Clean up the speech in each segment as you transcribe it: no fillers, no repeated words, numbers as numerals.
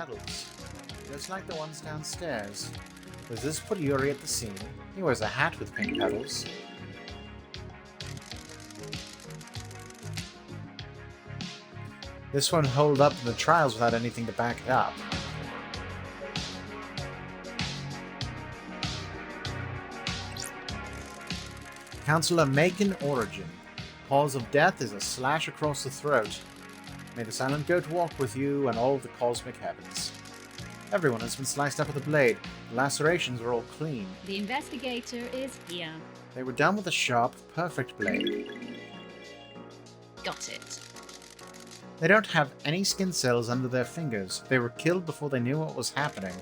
petals, just like the ones downstairs. Does this put Yuri at the scene? He wears a hat with pink petals. This won't hold up in the trials without anything to back it up. Counselor Macon Origin. Cause of death is a slash across the throat. May the silent goat walk with you and all of the cosmic heavens. Everyone has been sliced up with a blade. The lacerations are all clean. The investigator is here. They were done with a sharp, perfect blade. Got it. They don't have any skin cells under their fingers. They were killed before they knew what was happening.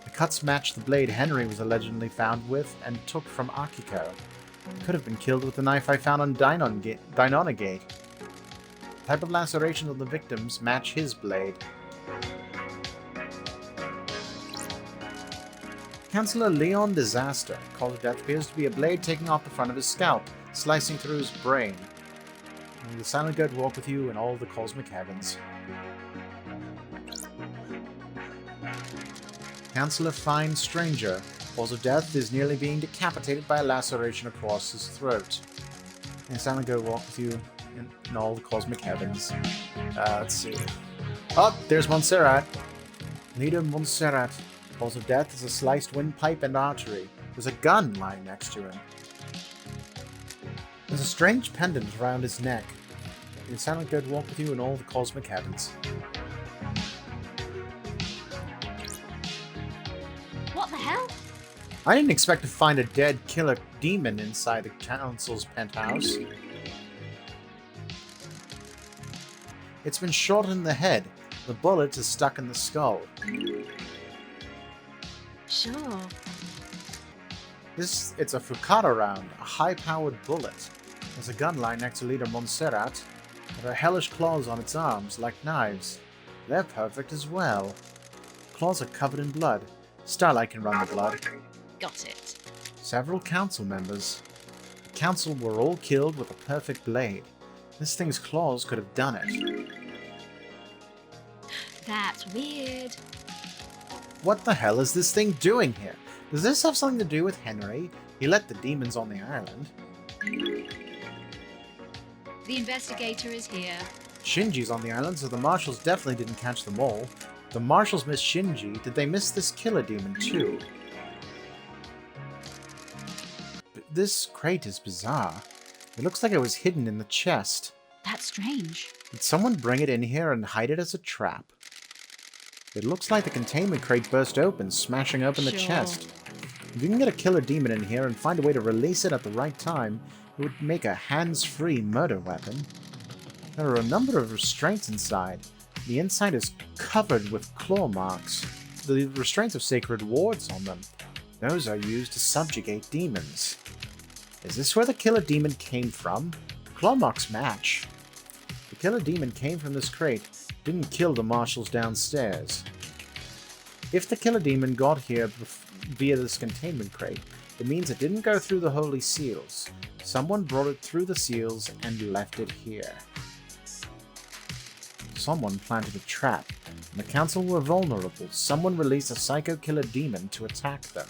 The cuts match the blade Henry was allegedly found with and took from Akiko. Could have been killed with the knife I found on Deinonagate. The type of lacerations on the victims match his blade. Counselor Leon Disaster. Cause of death appears to be a blade taking off the front of his scalp, slicing through his brain. May the silent goat walk with you in all the cosmic heavens. Counselor Fine Stranger. Cause of death is nearly being decapitated by a laceration across his throat. May the silent goat walk with you in all the cosmic heavens. Let's see. Oh, there's Montserrat. Leader Montserrat. Cause of death is a sliced windpipe and artery. There's a gun lying next to him. There's a strange pendant around his neck. May the silent goat walk with you in all the cosmic heavens. What the hell? I didn't expect to find a dead killer demon inside the council's penthouse. It's been shot in the head. The bullet is stuck in the skull. Sure. It's a Fukata round, a high-powered bullet. There's a gun lying next to Leader Montserrat. There are hellish claws on its arms, like knives. They're perfect as well. Claws are covered in blood. Starlight can run the blood. Got it. Several council members. The council were all killed with a perfect blade. This thing's claws could have done it. That's weird. What the hell is this thing doing here? Does this have something to do with Henry? He let the demons on the island. The investigator is here. Shinji's on the island, so the marshals definitely didn't catch them all. The marshals missed Shinji. Did they miss this killer demon too? This crate is bizarre. It looks like it was hidden in the chest. That's strange. Did someone bring it in here and hide it as a trap? It looks like the containment crate burst open, smashing open the chest. If you can get a killer demon in here and find a way to release it at the right time, it would make a hands-free murder weapon. There are a number of restraints inside. The inside is covered with claw marks. The restraints have sacred wards on them. Those are used to subjugate demons. Is this where the killer demon came from? Claw marks match. The killer demon came from this crate, didn't kill the marshals downstairs. If the killer demon got here via this containment crate, it means it didn't go through the holy seals. Someone brought it through the seals and left it here. Someone planted a trap, and the council were vulnerable. Someone released a psycho killer demon to attack them.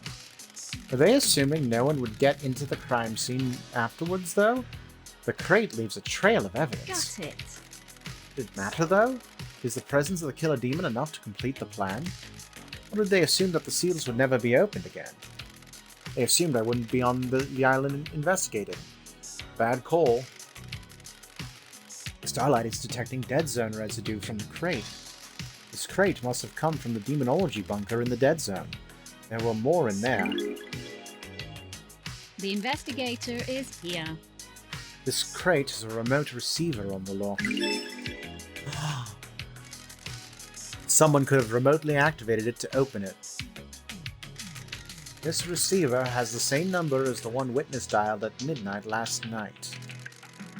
Are they assuming no one would get into the crime scene afterwards, though? The crate leaves a trail of evidence. Got it. Did it matter, though? Is the presence of the killer demon enough to complete the plan? Or did they assume that the seals would never be opened again? They assumed I wouldn't be on the island investigating. Bad call. Starlight is detecting dead zone residue from the crate. This crate must have come from the demonology bunker in the dead zone. There were more in there. The investigator is here. This crate has a remote receiver on the lock. Someone could have remotely activated it to open it. This receiver has the same number as the one Witness dialed at midnight last night.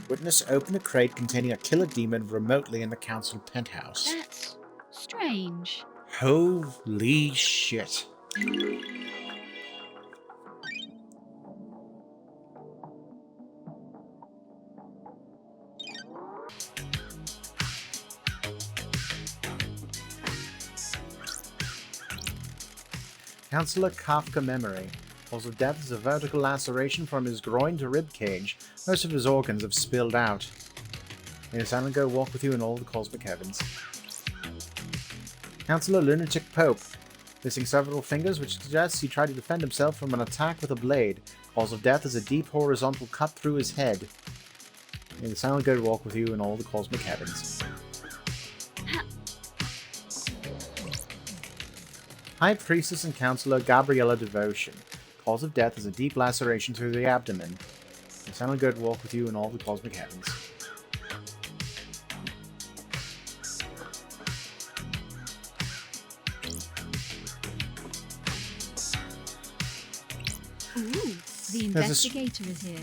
Witness opened a crate containing a killer demon remotely in the council penthouse. That's strange. Holy shit. Councillor Kafka Memory. Cause of death is a vertical laceration from his groin to rib cage. Most of his organs have spilled out. May the silent go walk with you in all the cosmic heavens. Councillor Lunatic Pope. Missing several fingers, which suggests he tried to defend himself from an attack with a blade. Cause of death is a deep horizontal cut through his head. May the silent good walk with you in all the cosmic heavens. High Priestess and Councillor Gabriella Devotion. Cause of death is a deep laceration through the abdomen. May the silent good walk with you in all the cosmic heavens. Ooh, the investigator is here.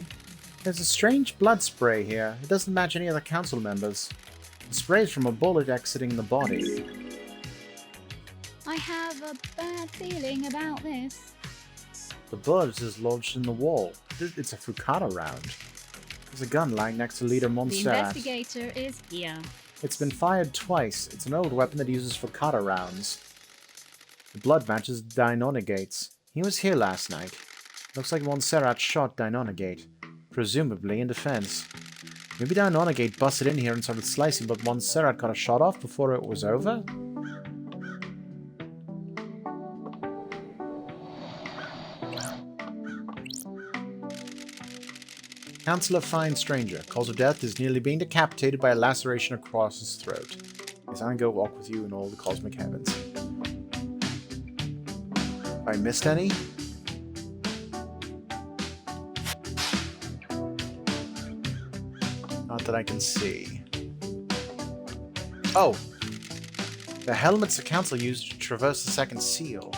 There's a strange blood spray here. It doesn't match any other council members. The spray is from a bullet exiting the body. I have a bad feeling about this. The bullet is lodged in the wall. It's a Fukata round. There's a gun lying next to Leader The Montserrat. investigator is here. It's been fired twice. It's an old weapon that uses Fukata rounds. The blood matches Deinonigate's. He was here last night. Looks like Montserrat shot Deinonigate, presumably in defense. Maybe Deinonigate busted in here and started slicing, but Montserrat got a shot off before it was over? Councillor Fine Stranger. Cause of death is nearly being decapitated by a laceration across his throat. May I go walk with you in all the cosmic heavens. Have I missed any? Not that I can see. Oh! The helmets the council used to traverse the second seal.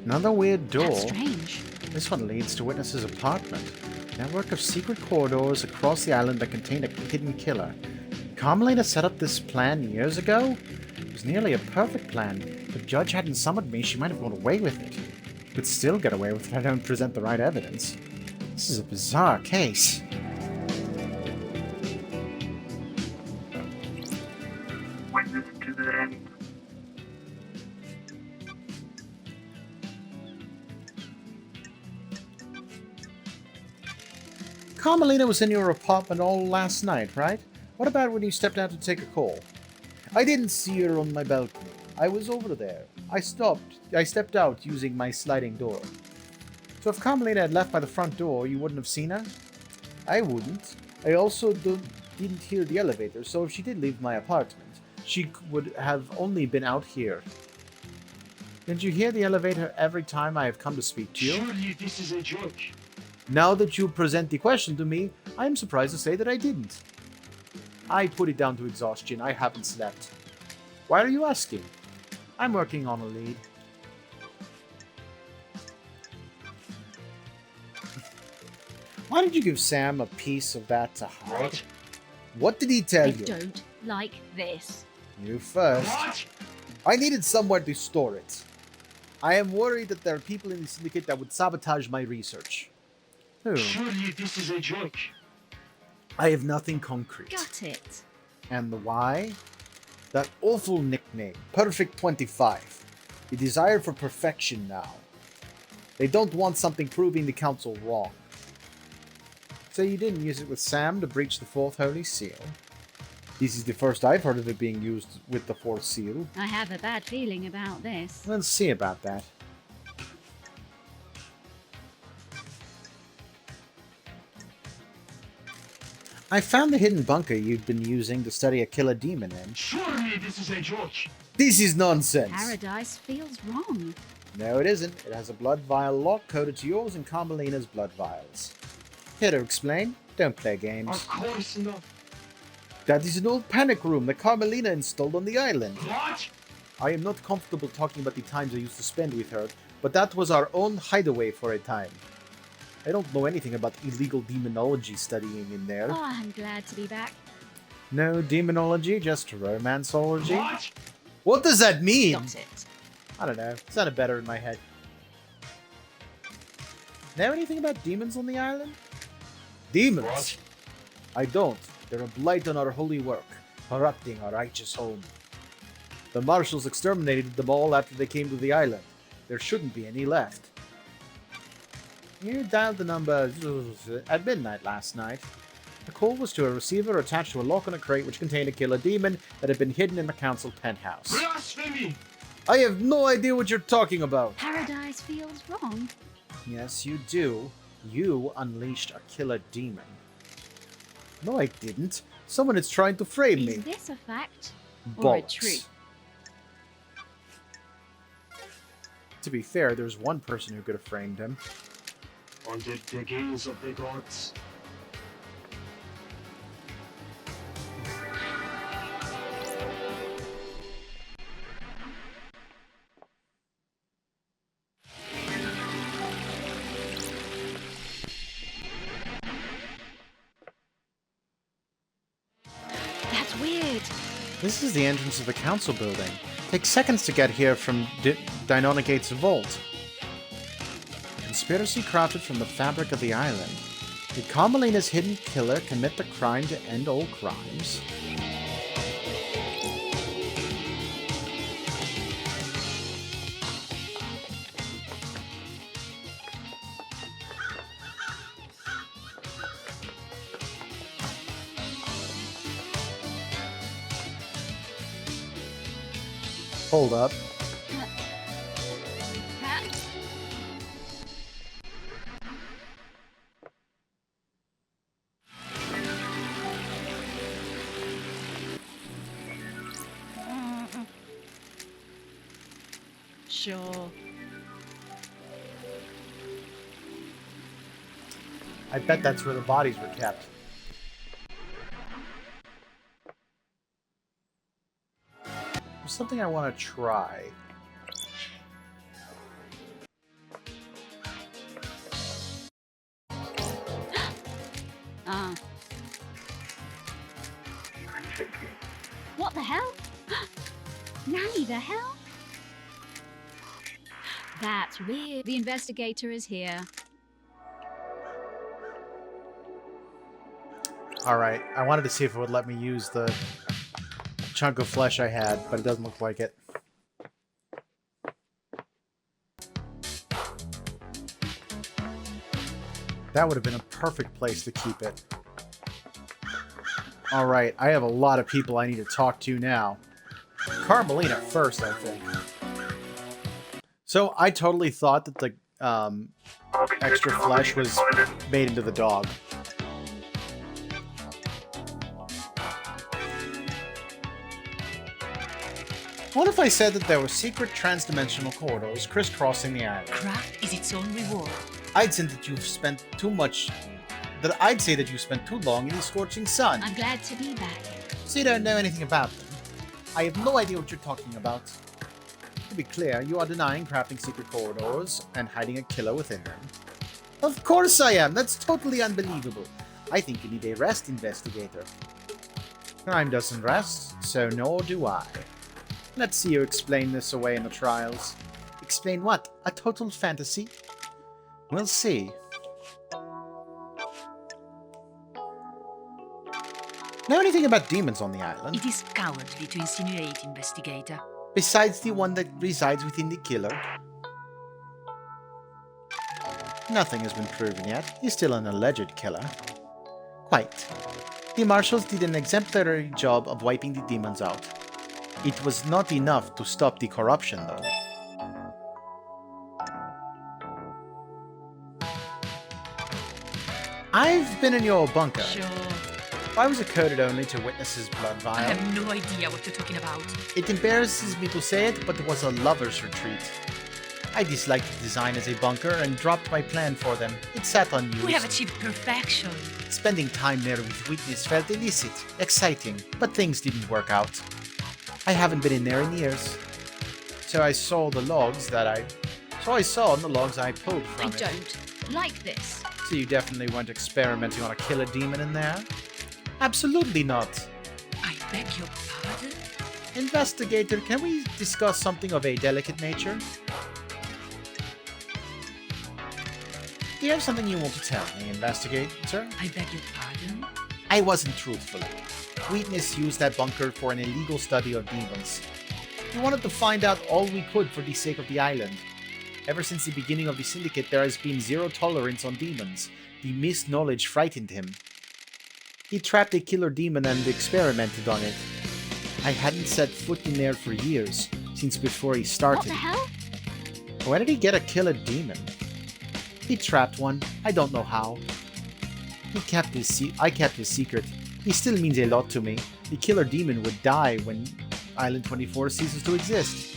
Another weird door. That's strange. This one leads to Witness's apartment. A network of secret corridors across the island that contain a hidden killer. Carmelita set up this plan years ago? It was nearly a perfect plan. If the judge hadn't summoned me, she might have gone away with it. Could still get away with it if I don't present the right evidence. This is a bizarre case. To the end. Carmelita was in your apartment all last night, right? What about when you stepped out to take a call? I didn't see her on my balcony. I was over there. I stepped out using my sliding door. So if Carmelita had left by the front door, you wouldn't have seen her? I wouldn't. I also didn't hear the elevator, so if she did leave my apartment, she would have only been out here. Didn't you hear the elevator every time I have come to speak to you? Surely this is a joke. Now that you present the question to me, I am surprised to say that I didn't. I put it down to exhaustion. I haven't slept. Why are you asking? I'm working on a lead. Why did you give Sam a piece of that to hide? What did he tell I you? don't like this. You first. What? I needed somewhere to store it. I am worried that there are people in the syndicate that would sabotage my research. Who? Surely this is a joke. I have nothing concrete. Got it. And the why? That awful nickname, Perfect 25. The desire for perfection now. They don't want something proving the council wrong. So you didn't use it with Sam to breach the fourth holy seal? This is the first I've heard of it being used with the fourth seal. I have a bad feeling about this. Let's see about that. I found the hidden bunker you've been using to study a killer demon in. Surely this is a joke. This is nonsense! Paradise feels wrong. No, it isn't. It has a blood vial lock coded to yours and Carmelina's blood vials. Here to explain? Don't play games. Of course not. That is an old panic room that Carmelina installed on the island. What? I am not comfortable talking about the times I used to spend with her, but that was our own hideaway for a time. I don't know anything about illegal demonology studying in there. Oh, I'm glad to be back. No demonology, just romanceology. What? What does that mean? Got it. I don't know. It sounded better in my head. Know anything about demons on the island? Demons? What? I don't. They're a blight on our holy work, corrupting our righteous home. The marshals exterminated them all after they came to the island. There shouldn't be any left. You dialed the number at midnight last night. The call was to a receiver attached to a lock on a crate which contained a killer demon that had been hidden in the council penthouse. Blasphemy! I have no idea what you're talking about. Paradise feels wrong. Yes, you do. You unleashed a killer demon. No, I didn't. Someone is trying to frame me. Is this a fact or a Bollocks. truth? To be fair, there's one person who could have framed him. Under the gaze of the gods. That's weird. This is the entrance of the council building. Takes seconds to get here from Deinonicate's vault. Conspiracy crafted from the fabric of the island. Did Carmelina's hidden killer commit the crime to end all crimes? Hold up. Sure. I bet that's where the bodies were kept. There's something I want to try. Ah. What the hell? Nanny, the hell? That's weird. The investigator is here. Alright, I wanted to see if it would let me use the chunk of flesh I had, but it doesn't look like it. That would have been a perfect place to keep it. Alright, I have a lot of people I need to talk to now. Carmelina first, I think. So, I totally thought that the extra flesh was made into the dog. What if I said that there were secret trans-dimensional corridors crisscrossing the island? Craft is its own reward. I'd say that you've spent too much... I'd say that you spent too long in the scorching sun. I'm glad to be back. So you don't know anything about them. I have no idea what you're talking about. To be clear, you are denying crafting secret corridors and hiding a killer within them. Of course I am! That's totally unbelievable. I think you need a rest, investigator. Crime doesn't rest, so nor do I. Let's see you explain this away in the trials. Explain what? A total fantasy? We'll see. Know anything about demons on the island? It is cowardly to insinuate, investigator. Besides the one that resides within the killer? Nothing has been proven yet. He's still an alleged killer. Quite. The marshals did an exemplary job of wiping the demons out. It was not enough to stop the corruption, though. I've been in your bunker. Sure. Why was it coded only to witness his blood I vial? have no idea what you're talking about. It embarrasses me to say it, but it was a lover's retreat. I disliked the design as a bunker and dropped my plan for them. It sat unused. We have achieved perfection. Spending time there with Witness felt illicit, exciting, but things didn't work out. I haven't been in there in years. So I saw on the logs I pulled from I it. don't like this. So you definitely weren't experimenting on a killer demon in there? Absolutely not. I beg your pardon? Investigator, can we discuss something of a delicate nature? Do you have something you want to tell me, Investigator? I beg your pardon? I wasn't truthful. Witness used that bunker for an illegal study of demons. We wanted to find out all we could for the sake of the island. Ever since the beginning of the Syndicate, there has been zero tolerance on demons. The missed knowledge frightened him. He trapped a killer demon and experimented on it. I hadn't set foot in there for years, since before he started. What the hell? Where did he get a killer demon? He trapped one. I don't know how. I kept his secret. He still means a lot to me. The killer demon would die when Island 24 ceases to exist.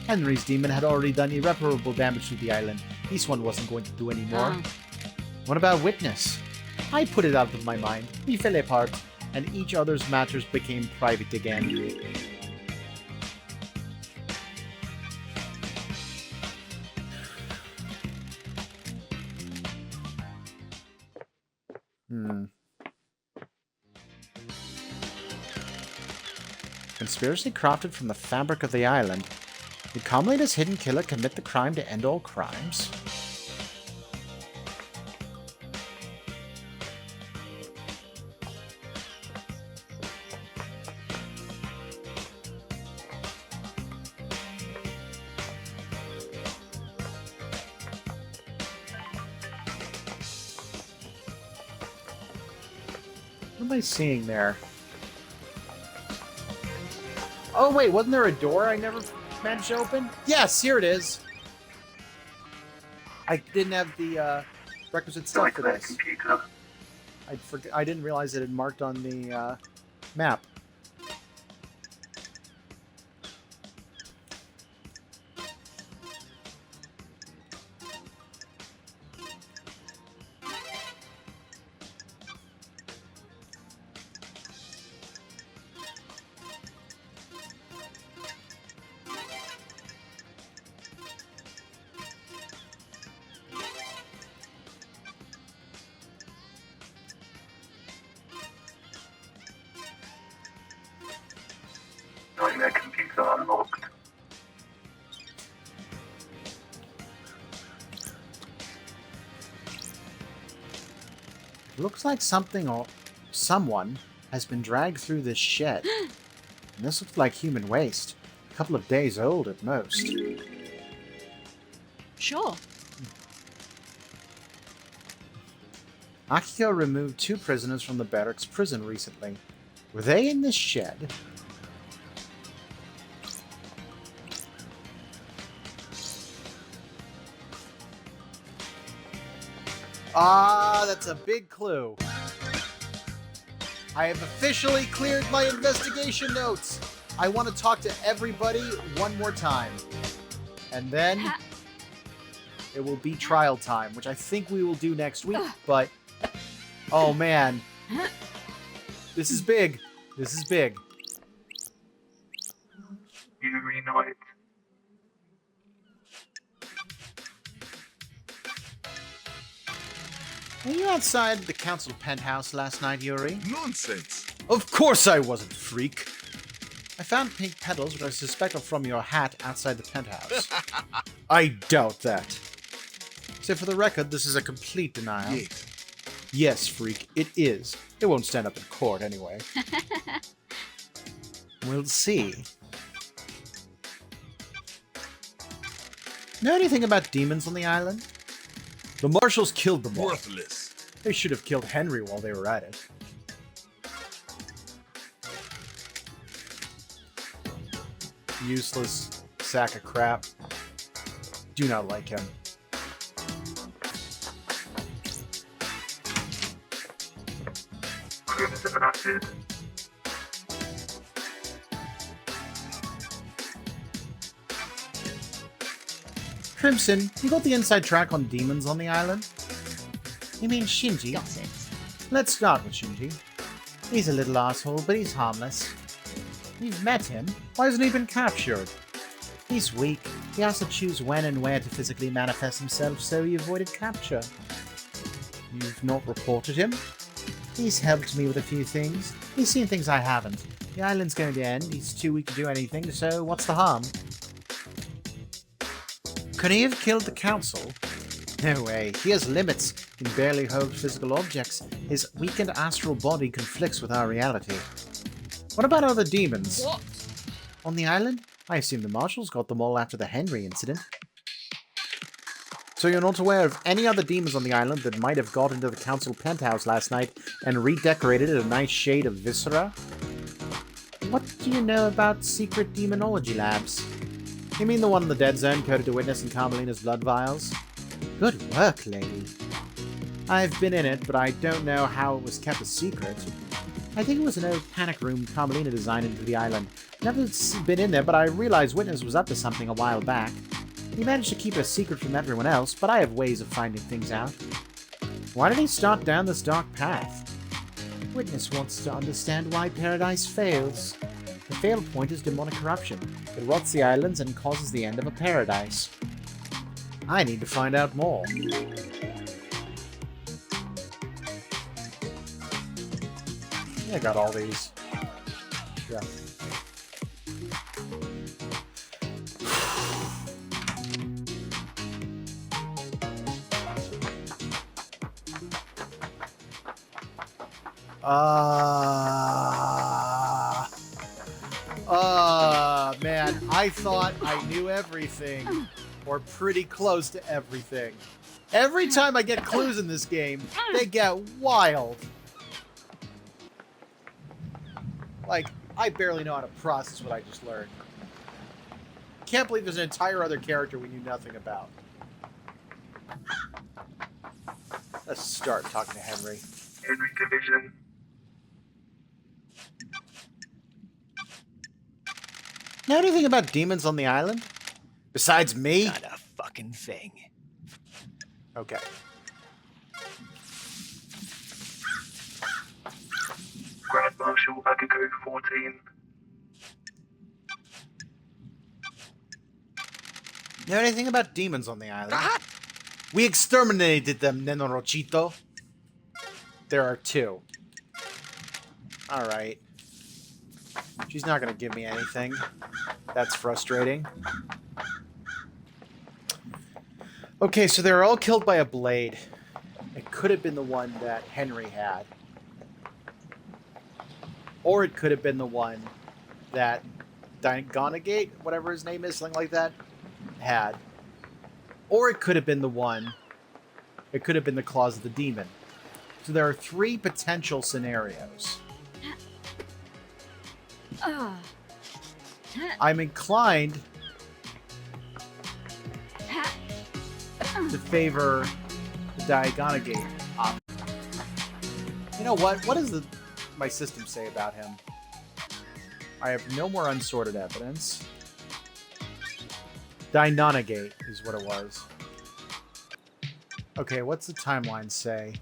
Henry's demon had already done irreparable damage to the island. This one wasn't going to do any more. Oh. What about Witness? I put it out of my mind. We fell apart, and each other's matters became private again. Conspiracy crafted from the fabric of the island. Did Comlade's hidden killer commit the crime to end all crimes? What am I seeing there? Oh wait, wasn't there a door I never managed to open? Yes, here it is. I didn't have the requisite stuff for this. I didn't realize it had marked on the map. Nightmare computer unlocked. Looks like something or someone has been dragged through this shed. And this looks like human waste. A couple of days old at most. Sure. Akiko removed 2 prisoners from the barracks prison recently. Were they in this shed? Ah, that's a big clue. I have officially cleared my investigation notes. I want to talk to everybody one more time. And then it will be trial time, which I think we will do next week, but oh man. This is big. This is big. Yuri Knight. Were you outside the council penthouse last night, Yuri? Nonsense! Of course I wasn't, freak! I found pink petals, which I suspect are from your hat outside the penthouse. I doubt that. So for the record, this is a complete denial. Yes. Yes, freak, it is. It won't stand up in court anyway. We'll see. Know anything about demons on the island? The marshals killed them all. Worthless. They should have killed Henry while they were at it. Useless sack of crap. Do not like him. Crimson Noted. Crimson, you got the inside track on demons on the island? You mean Shinji? Got it. Let's start with Shinji. He's a little asshole, but he's harmless. You've met him. Why hasn't he been captured? He's weak. He has to choose when and where to physically manifest himself, so he avoided capture. You've not reported him? He's helped me with a few things. He's seen things I haven't. The island's going to end. He's too weak to do anything, so what's the harm? Could he have killed the council? No way. He has limits. He can barely hold physical objects. His weakened astral body conflicts with our reality. What about other demons? What? On the island? I assume the marshals got them all after the Henry incident. So you're not aware of any other demons on the island that might have got into the council penthouse last night and redecorated it a nice shade of viscera? What do you know about secret demonology labs? You mean the one in the dead zone coded to witness in Carmelina's blood vials? Good work, lady. I've been in it, but I don't know how it was kept a secret. I think it was an old panic room Carmelina designed into the island. Never been in there, but I realized Witness was up to something a while back. He managed to keep it a secret from everyone else, but I have ways of finding things out. Why did he start down this dark path? Witness wants to understand why Paradise fails. The fail point is demonic corruption. It rots the islands and causes the end of a paradise. I need to find out more. I got all these. Yeah. Man, I thought I knew everything, or pretty close to everything. Every time I get clues in this game, they get wild. Like, I barely know how to process what I just learned. Can't believe there's an entire other character we knew nothing about. Let's start talking to Henry. Henry Division. Know anything about demons on the island? Besides me? Not a fucking thing. Okay. Grand Marshal Akiko 14. Know anything about demons on the island? We exterminated them, Nenorochito. There are 2. Alright. She's not gonna give me anything. That's frustrating. Okay, so they're all killed by a blade. It could have been the one that Henry had. Or it could have been the one that Digonagate, whatever his name is, something like that, had. Or it could have been the one... It could have been the Claws of the Demon. So there are 3 potential scenarios. I'm inclined to favor the Digonagate option. You know what? What does my system say about him? I have no more unsorted evidence. Digonagate is what it was. Okay, what's the timeline say?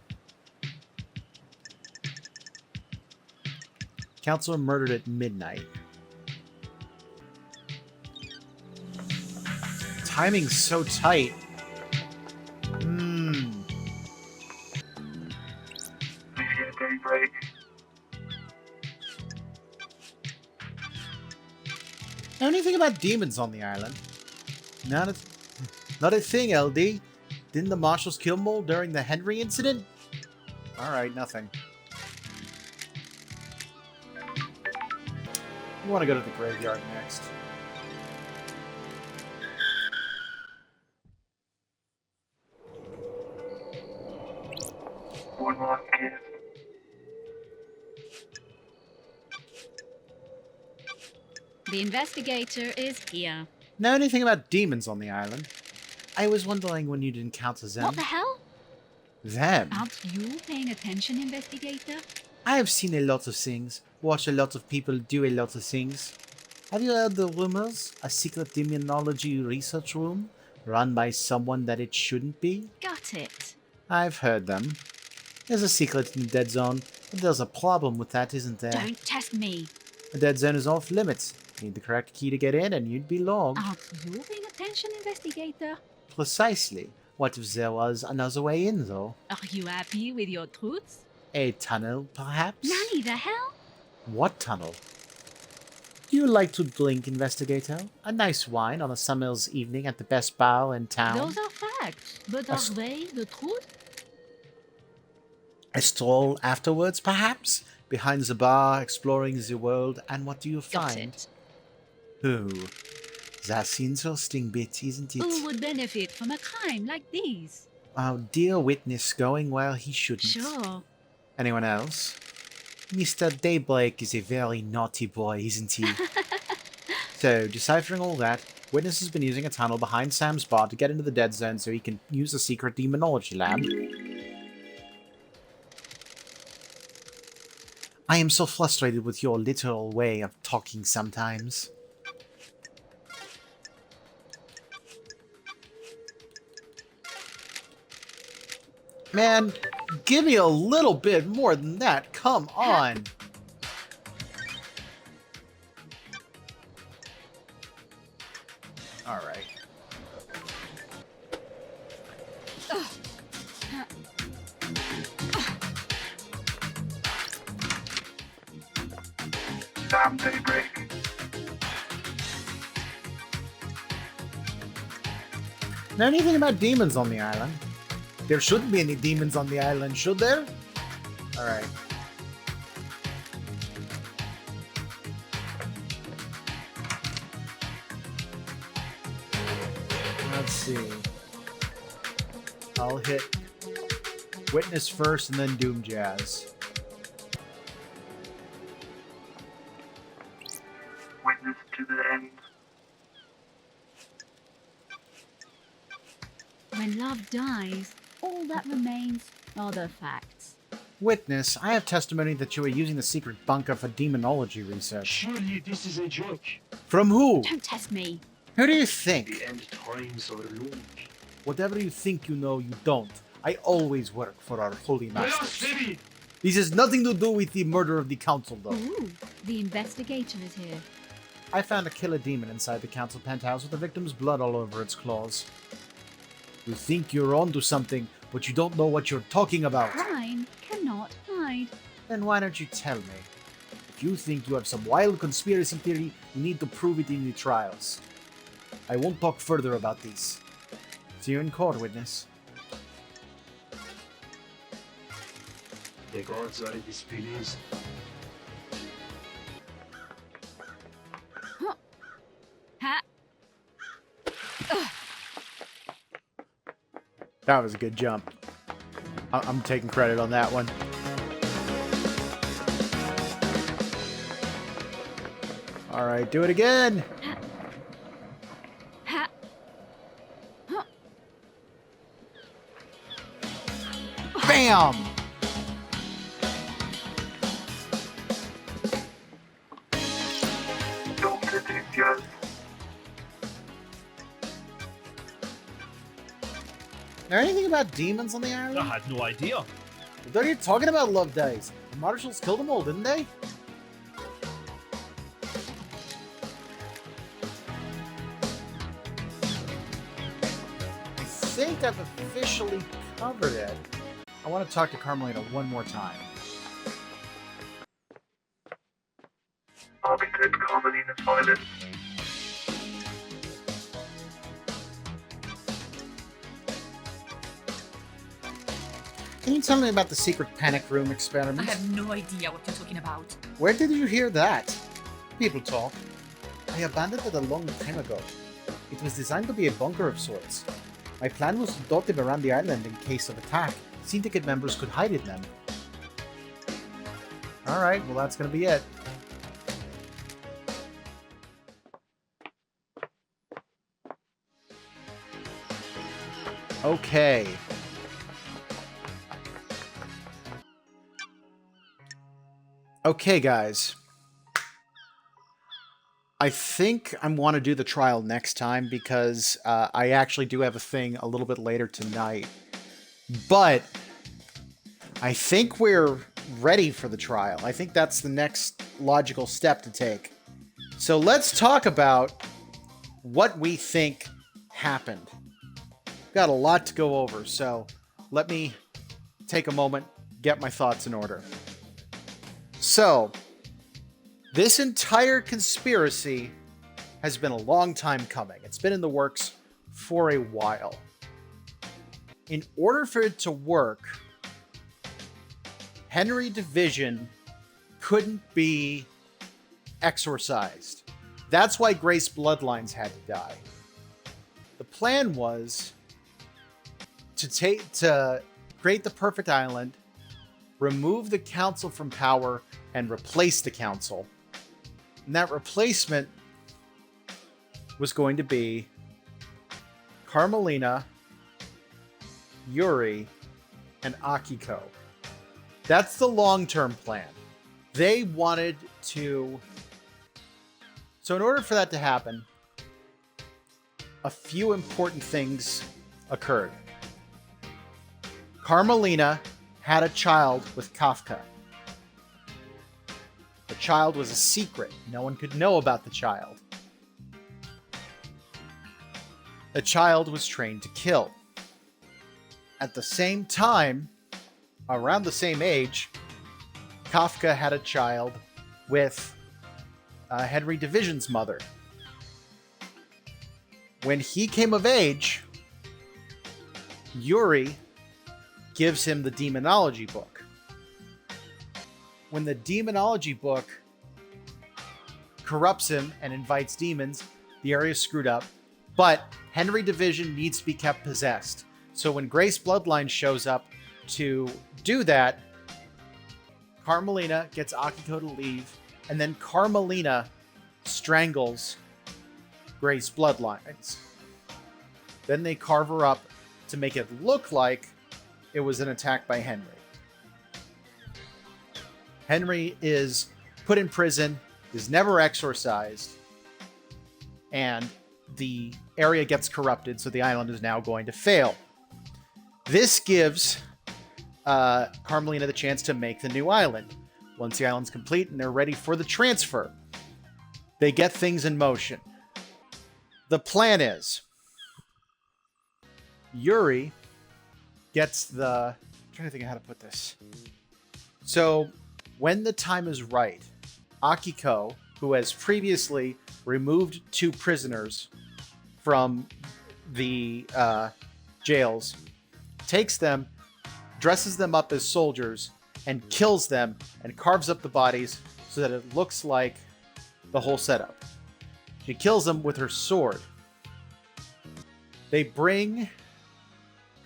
Counselor murdered at midnight. Timing's so tight. Daybreak. Know anything about demons on the island? Not a thing, LD. Didn't the marshals kill Mole during the Henry incident? Alright, nothing. We want to go to the graveyard next. One more kiss. The investigator is here. Know anything about demons on the island? I was wondering when you'd encounter them. What the hell? Them? Aren't you paying attention, investigator? I have seen a lot of things, watched a lot of people do a lot of things. Have you heard the rumors? A secret demonology research room run by someone that it shouldn't be? Got it. I've heard them. There's a secret in the dead zone, but there's a problem with that, isn't there? Don't test me. The dead zone is off limits. Need the correct key to get in and you'd be logged. Aren't you paying attention, investigator? Precisely. What if there was another way in, though? Are you happy with your truths? A tunnel, perhaps? Nanny the hell? What tunnel? Do you like to drink, investigator? A nice wine on a summer's evening at the best bar in town? Those are facts, but are they the truth? A stroll afterwards, perhaps? Behind the bar, exploring the world, and what do you Got find? it. Oh, that's the interesting bit, isn't it? Who would benefit from a crime like these? Our dear witness going where he shouldn't. Sure. Anyone else? Mr. Daybreak is a very naughty boy, isn't he? So, deciphering all that, witness has been using a tunnel behind Sam's bar to get into the dead zone so he can use the secret demonology lab. I am so frustrated with your literal way of talking sometimes. Man, give me a little bit more than that. Come on. All right. Damn Daybreak. Know anything about demons on the island? There shouldn't be any demons on the island, should there? Alright. Let's see. I'll hit Witness first and then Doom Jazz. Witness to the end. When love dies, all that remains are the facts. Witness, I have testimony that you are using the secret bunker for demonology research. Surely this is a joke. From who? Don't test me. Who do you think? The end times are long. Whatever you think you know, you don't. I always work for our holy masters. City! This has nothing to do with the murder of the council, though. Ooh, the investigator is here. I found a killer demon inside the council penthouse with the victim's blood all over its claws. You think you're onto something, but you don't know what you're talking about. Crime cannot hide. Then why don't you tell me? If you think you have some wild conspiracy theory, you need to prove it in the trials. I won't talk further about this. See you in court, witness. The gods are displeased. Ha! That was a good jump. I'm taking credit on that one. Alright, do it again! Ha! Huh. Bam! Don't let him go. Know anything about demons on the island? I had no idea. What are you talking about, Love Dice? The marshals killed them all, didn't they? I think I've officially covered it. I want to talk to Carmelita one more time. Arbitrate Carmelina's violence. Can you tell me about the secret panic room experiment? I have no idea what you're talking about. Where did you hear that? People talk. I abandoned it a long time ago. It was designed to be a bunker of sorts. My plan was to dot them around the island in case of attack. Syndicate members could hide in them. Alright, well that's gonna be it. Okay. Okay, guys. I think I want to do the trial next time because I actually do have a thing a little bit later tonight. But I think we're ready for the trial. I think that's the next logical step to take. So let's talk about what we think happened. Got a lot to go over, so let me take a moment, get my thoughts in order. So, this entire conspiracy has been a long time coming. It's been in the works for a while. In order for it to work, Henry Division couldn't be exorcised. That's why Grace Bloodlines had to die. The plan was to create the perfect island, remove the council from power, and replace the council. And that replacement was going to be Carmelina, Yuri, and Akiko. That's the long-term plan. They wanted to... So in order for that to happen, a few important things occurred. Carmelina had a child with Kafka. The child was a secret. No one could know about the child. The child was trained to kill. At the same time, around the same age, Kafka had a child with Henry Division's mother. When he came of age, Yuri gives him the demonology book. When the demonology book corrupts him and invites demons, the area is screwed up, but Henry Division needs to be kept possessed. So when Grace Bloodline shows up to do that, Carmelina gets Akiko to leave, and then Carmelina strangles Grace Bloodlines. Then they carve her up to make it look like it was an attack by Henry. Henry is put in prison, is never exorcised, and the area gets corrupted, so the island is now going to fail. This gives Carmelina the chance to make the new island. Once the island's complete and they're ready for the transfer, they get things in motion. The plan is Yuri gets the... I'm trying to think of how to put this. So, when the time is right, Akiko, who has previously removed 2 prisoners from the jails, takes them, dresses them up as soldiers, and kills them, and carves up the bodies so that it looks like the whole setup. She kills them with her sword. They bring...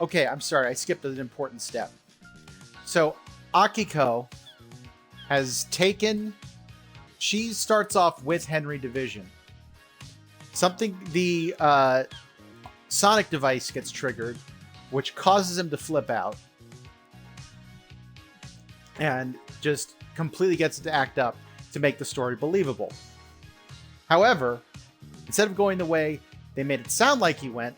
Okay, I'm sorry, I skipped an important step. So, Akiko has taken... She starts off with Henry Division. The sonic device gets triggered, which causes him to flip out. And just completely gets it to act up to make the story believable. However, instead of going the way they made it sound like he went,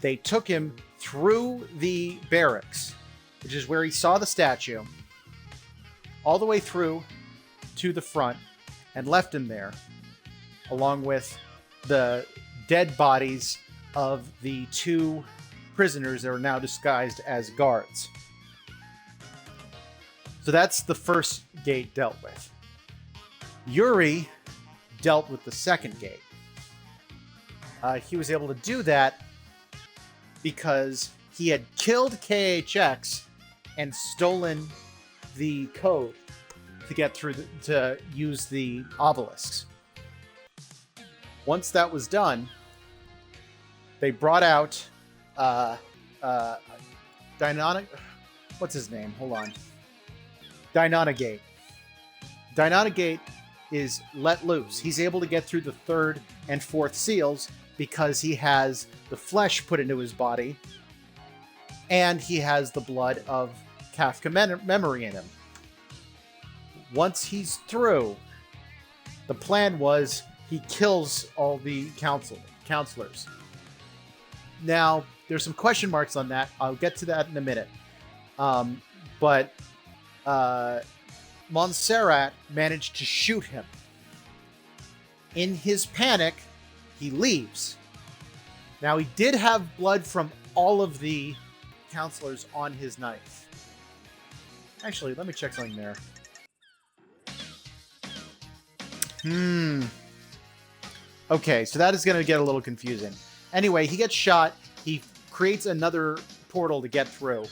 they took him through the barracks, which is where he saw the statue, all the way through to the front, and left him there, along with the dead bodies of the 2 prisoners that are now disguised as guards. So that's the first gate dealt with. Yuri dealt with the second gate. He was able to do that because he had killed KHX and stolen the code to get through to use the obelisks. Once that was done, they brought out what's his name? Hold on. Deinonagate. Deinonagate is let loose. He's able to get through the 3rd and 4th seals because he has the flesh put into his body and he has the blood of Kafka memory in him. once he's through, the plan was he kills all the counselors. Now, there's some question marks on that. I'll get to that in a minute. But Montserrat managed to shoot him. In his panic, he leaves. Now, he did have blood from all of the counselors on his knife. Actually, let me check something there. Okay, so that is going to get a little confusing. Anyway, he gets shot. He creates another portal to get through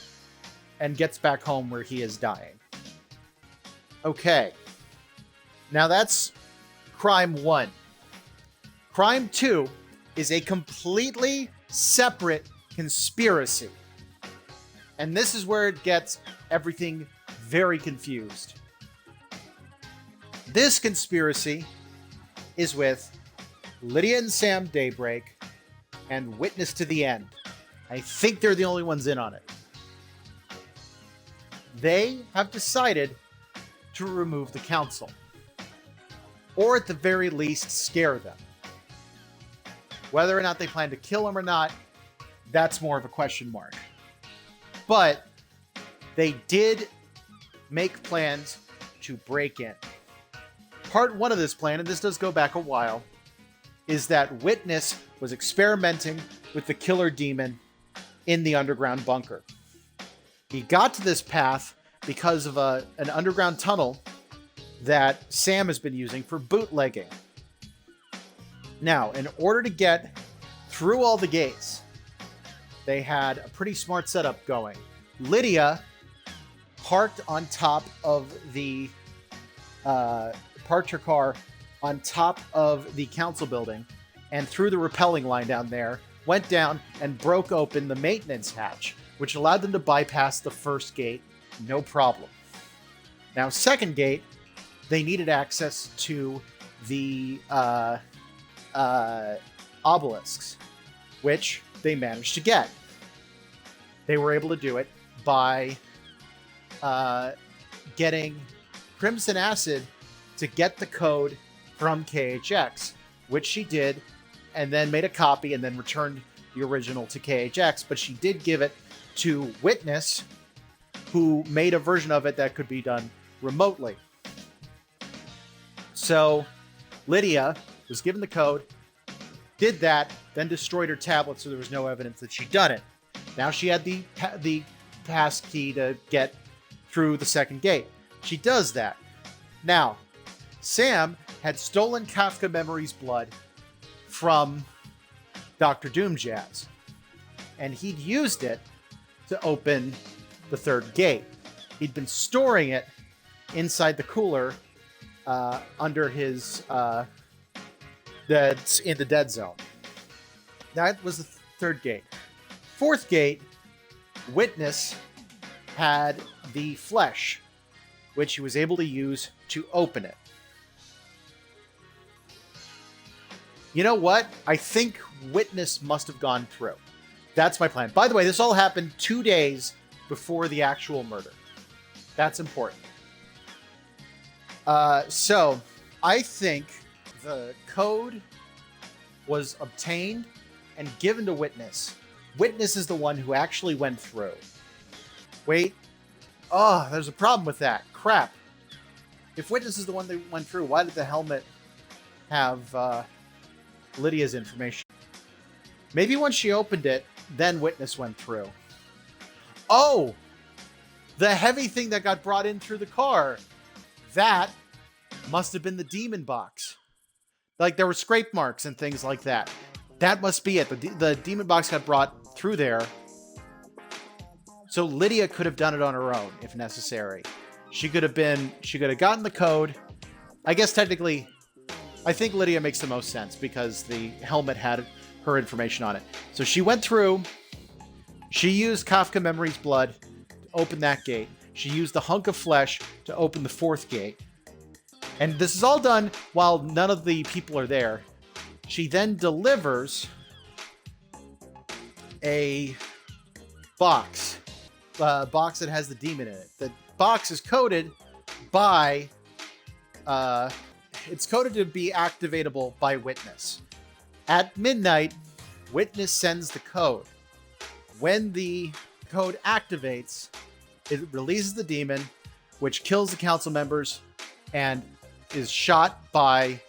and gets back home where he is dying. Okay. Now that's crime 1. Crime 2 is a completely separate conspiracy. And this is where it gets everything very confused. This conspiracy is with Lydia and Sam Daybreak and Witness to the End. I think they're the only ones in on it. They have decided to remove the council. Or at the very least, scare them. Whether or not they plan to kill them or not, that's more of a question mark. But they did make plans to break in. Part 1 of this plan, and this does go back a while, is that Witness was experimenting with the killer demon in the underground bunker. He got to this path because of an underground tunnel that Sam has been using for bootlegging. Now, in order to get through all the gates, they had a pretty smart setup going. Lydia parked on top of the parked her car on top of the council building and through the rappelling line down there, went down and broke open the maintenance hatch, which allowed them to bypass the first gate, no problem. Now, second gate, they needed access to the obelisks, which they managed to get. They were able to do it by getting Crimson Acid to get the code from KHX, which she did, and then made a copy and then returned the original to KHX, but she did give it to Witness, who made a version of it that could be done remotely. So Lydia was given the code, did that, then destroyed her tablet so there was no evidence that she'd done it. Now she had the pass key to get through the second gate. She does that. Now, Sam had stolen Kafka Memory's blood from Dr. Doomjazz, and he'd used it to open the third gate. He'd been storing it inside the cooler under his that's in the dead zone. That was the third gate. Fourth gate, Witness had the flesh, which he was able to use to open it. You know what? I think Witness must have gone through. That's my plan. By the way, this all happened 2 days before the actual murder. That's important. So, I think the code was obtained and given to Witness. Witness is the one who actually went through. Wait. Oh, there's a problem with that. Crap. If Witness is the one that went through, why did the helmet have Lydia's information? Maybe once she opened it, then Witness went through. Oh! The heavy thing that got brought in through the car. That must have been the demon box. Like, there were scrape marks and things like that. That must be it. The demon box got brought through there. So Lydia could have done it on her own, if necessary. She could have gotten the code. I guess technically, I think Lydia makes the most sense because the helmet had her information on it. So she went through. She used Kafka Memory's blood to open that gate. She used the hunk of flesh to open the fourth gate. And this is all done while none of the people are there. She then delivers a box that has the demon in it. The box is coded by it's coded to be activatable by Witness. At midnight, Witness sends the code. When the code activates, it releases the demon, which kills the council members and is shot by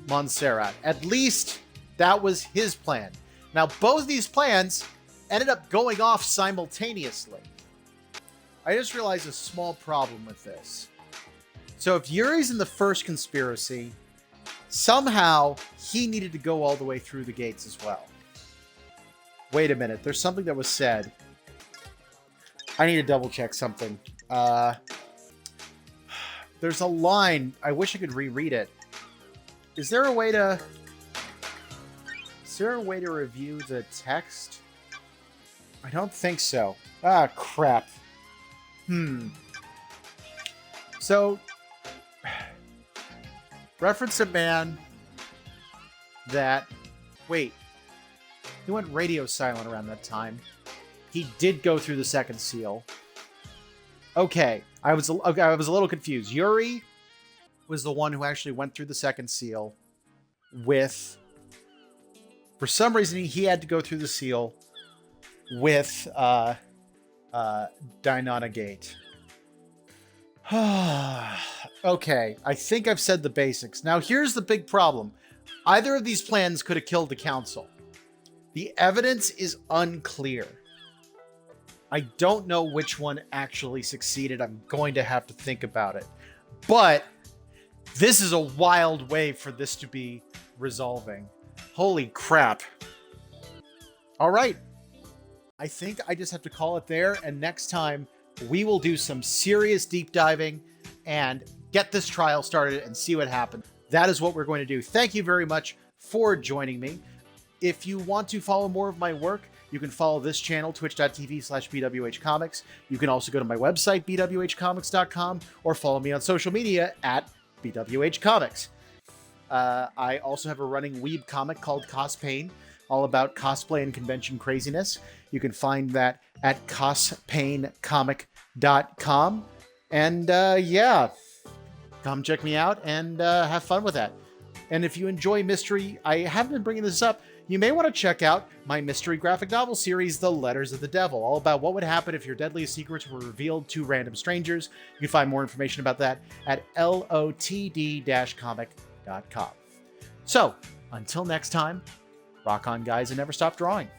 Montserrat. At least that was his plan. Now, both these plans ended up going off simultaneously. I just realized a small problem with this. So if Yuri's in the first conspiracy, somehow he needed to go all the way through the gates as well. Wait a minute. There's something that was said. I need to double check something. There's a line. I wish I could reread it. Is there a way to review the text? I don't think so. Ah, crap. So, reference a man that... Wait. He went radio silent around that time. He did go through the second seal. Okay. I was a little confused. Yuri was the one who actually went through the second seal with... For some reason, he had to go through the seal with Dynana Gate. Okay, I think I've said the basics. Now, here's the big problem. Either of these plans could have killed the council. The evidence is unclear. I don't know which one actually succeeded. I'm going to have to think about it. But this is a wild way for this to be resolving. Holy crap. All right. I think I just have to call it there. And next time, we will do some serious deep diving and get this trial started and see what happens. That is what we're going to do. Thank you very much for joining me. If you want to follow more of my work, you can follow this channel, twitch.tv/BWHComics. You can also go to my website, BWHComics.com, or follow me on social media at BWHComics. I also have a running weeb comic called Cospain, all about cosplay and convention craziness. You can find that at cospaincomicbook.com. And yeah, come check me out and have fun with that. And if you enjoy mystery, I haven't been bringing this up, you may want to check out my mystery graphic novel series, The Letters of the Devil, all about what would happen if your deadliest secrets were revealed to random strangers. You can find more information about that at lotd-comic.com. So, until next time, rock on, guys, and never stop drawing.